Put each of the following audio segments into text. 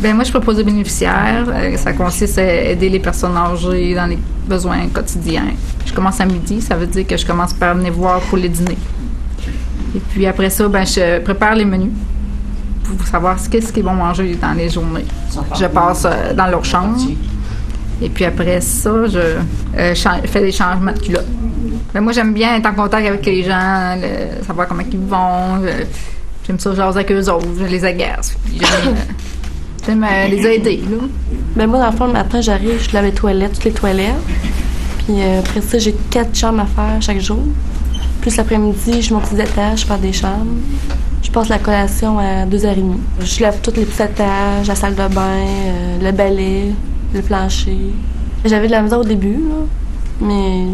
Ben moi, je propose aux bénéficiaires. Ça consiste à aider les personnes âgées dans les besoins quotidiens. Je commence à midi, ça veut dire que je commence par venir voir pour les dîners. Et puis après ça, ben je prépare les menus pour savoir qu'est-ce qu'ils vont manger dans les journées. Je passe dans leur chambre. Et puis après ça, je fais des changements de culottes. Ben moi, j'aime bien être en contact avec les gens, savoir comment ils vont. J'aime ça jaser avec eux autres, je les agace. J'aime les aider, là. Ben moi, dans le fond, le matin, j'arrive, je lave les toilettes, toutes les toilettes. Puis après ça, j'ai 4 chambres à faire chaque jour. Plus l'après-midi, je monte les étages, je fais des chambres. Je passe la collation à 2h30. Je lave tous les petits étages, la salle de bain, le balai, le plancher. J'avais de la misère au début, là, mais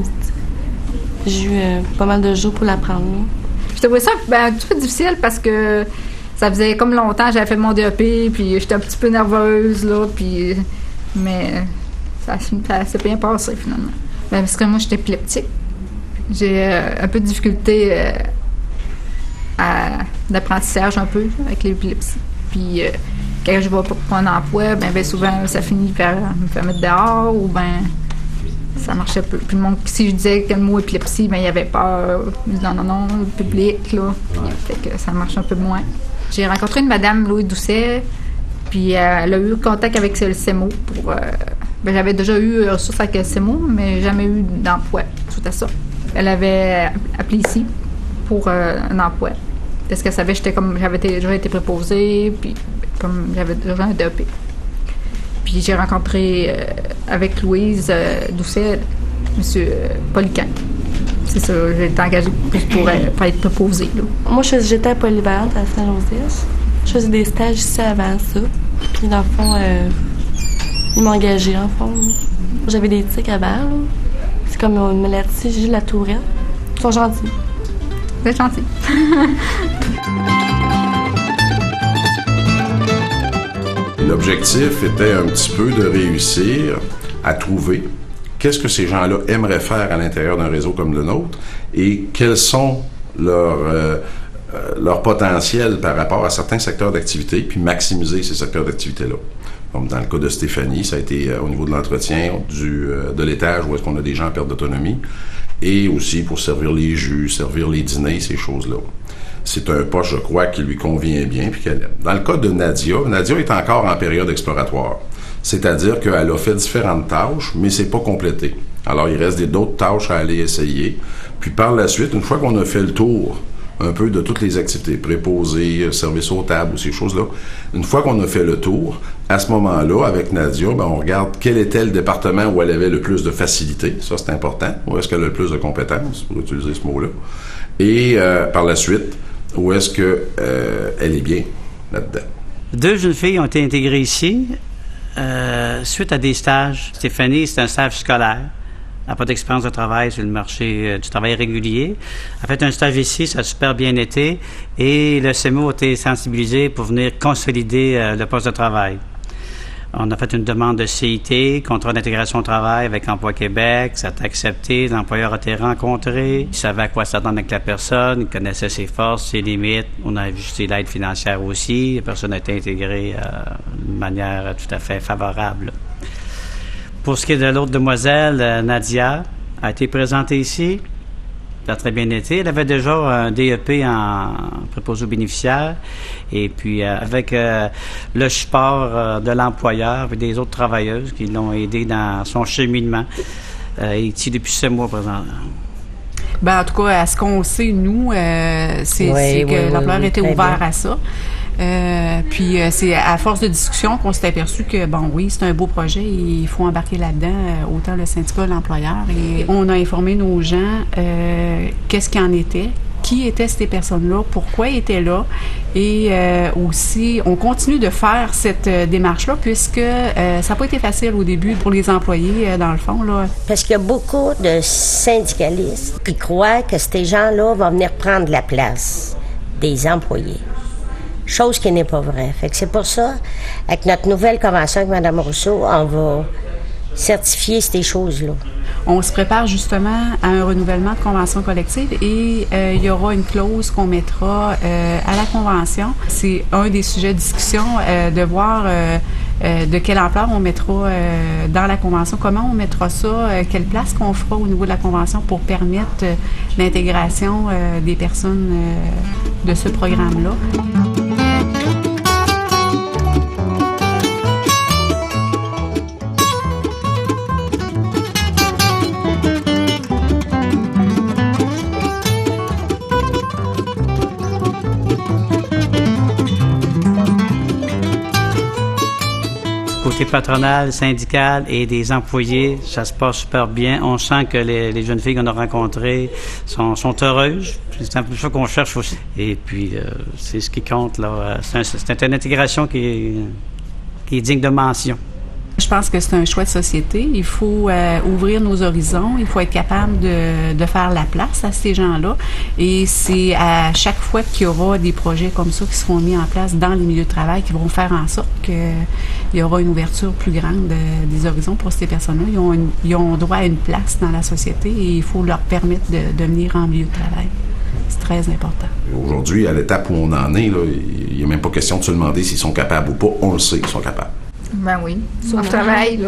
j'ai eu pas mal de jours pour l'apprendre. Je trouvais ça un petit peu difficile parce que ça faisait comme longtemps que j'avais fait mon DEP, puis j'étais un petit peu nerveuse, là, puis... Mais ça s'est bien passé, finalement. Ben, parce que moi, j'étais épileptique. J'ai un peu de difficulté d'apprentissage, un peu, avec l'épilepsie. Puis quand je vais pour un emploi, ben souvent, ça finit par me faire mettre dehors, ou ben ça marchait peu. Puis si je disais que le mot épilepsie, ben il y avait peur. Je disais non, le public, là. Puis, fait que ça marche un peu moins. J'ai rencontré une madame, Louis Doucet, puis elle a eu contact avec le CEMO pour... j'avais déjà eu ressources avec le CEMO, mais jamais eu d'emploi suite à ça. Elle avait appelé ici pour un emploi. Parce qu'elle savait que j'avais déjà été préposée, puis comme j'avais déjà un DEP. Puis j'ai rencontré avec Louise Doucet, M. Polican. C'est ça, j'ai été engagée pour être préposée. Là. Moi, j'étais à Polyvalente à Saint-Joseph. Je faisais des stages ici avant ça. Puis dans le fond, ils m'ont engagée, en fond. J'avais des tics avant, là. C'est comme une maladie, j'ai la tourette. Ils sont gentils. Vous êtes gentils. L'objectif était un petit peu de réussir à trouver qu'est-ce que ces gens-là aimeraient faire à l'intérieur d'un réseau comme le nôtre et quels sont leurs potentiels par rapport à certains secteurs d'activité, puis maximiser ces secteurs d'activité-là. Comme dans le cas de Stéphanie, ça a été au niveau de l'entretien de l'étage où est-ce qu'on a des gens en perte d'autonomie, et aussi pour servir les jus, servir les dîners, ces choses-là. C'est un poste, je crois, qui lui convient bien. Puis dans le cas de Nadia est encore en période exploratoire. C'est-à-dire qu'elle a fait différentes tâches, mais c'est pas complété. Alors, il reste d'autres tâches à aller essayer. Puis par la suite, une fois qu'on a fait le tour un peu de toutes les activités, préposées, service aux tables, ou ces choses-là, une fois qu'on a fait le tour, à ce moment-là, avec Nadia, on regarde quel était le département où elle avait le plus de facilité. Ça, c'est important. Où est-ce qu'elle a le plus de compétences, pour utiliser ce mot-là. Et par la suite, où est-ce qu'elle est bien là-dedans. 2 jeunes filles ont été intégrées ici suite à des stages. Stéphanie, c'est un stage scolaire. Elle n'a pas d'expérience de travail sur le marché du travail régulier. Elle a fait un stage ici, ça a super bien été. Et le CEMO a été sensibilisé pour venir consolider le poste de travail. On a fait une demande de CIT, contrat d'intégration au travail avec Emploi Québec. Ça a été accepté. L'employeur a été rencontré. Il savait à quoi s'attendre avec la personne. Il connaissait ses forces, ses limites. On a ajusté l'aide financière aussi. La personne a été intégrée de manière tout à fait favorable. Pour ce qui est de l'autre demoiselle, Nadia, a été présentée ici. Ça a très bien été. Elle avait déjà un DEP en préposé aux bénéficiaires. Et puis, avec le support de l'employeur et des autres travailleuses qui l'ont aidé dans son cheminement, elle est ici depuis 7 mois présentement. En tout cas, à ce qu'on sait, nous, c'est que l'employeur était ouvert à ça. Puis c'est à force de discussion qu'on s'est aperçu que, c'est un beau projet et il faut embarquer là-dedans, autant le syndicat que l'employeur. Et on a informé nos gens qu'est-ce qu'il en était, qui étaient ces personnes-là, pourquoi ils étaient là, et aussi, on continue de faire cette démarche-là puisque ça n'a pas été facile au début pour les employés, dans le fond, là. Parce qu'il y a beaucoup de syndicalistes qui croient que ces gens-là vont venir prendre la place des employés. Chose qui n'est pas vraie. Fait que c'est pour ça, avec notre nouvelle convention avec Mme Rousseau, on va certifier ces choses-là. On se prépare justement à un renouvellement de convention collective et il y aura une clause qu'on mettra à la convention. C'est un des sujets de discussion, de voir de quelle ampleur on mettra dans la convention, comment on mettra ça, quelle place qu'on fera au niveau de la convention pour permettre l'intégration des personnes de ce programme-là. Côté patronal, syndical et des employés, ça se passe super bien. On sent que les jeunes filles qu'on a rencontrées sont heureuses. C'est un peu ça qu'on cherche aussi. Et puis, c'est ce qui compte, là. C'est une intégration qui est digne de mention. Je pense que c'est un choix de société. Il faut ouvrir nos horizons. Il faut être capable de faire la place à ces gens-là. Et c'est à chaque fois qu'il y aura des projets comme ça qui seront mis en place dans les milieux de travail qui vont faire en sorte qu'il y aura une ouverture plus grande des horizons pour ces personnes-là. Ils ont droit à une place dans la société et il faut leur permettre de venir en milieu de travail. C'est très important. Aujourd'hui, à l'étape où on en est, là, il n'y a même pas question de se demander s'ils sont capables ou pas. On le sait qu'ils sont capables. Ben oui, sauf travail, là.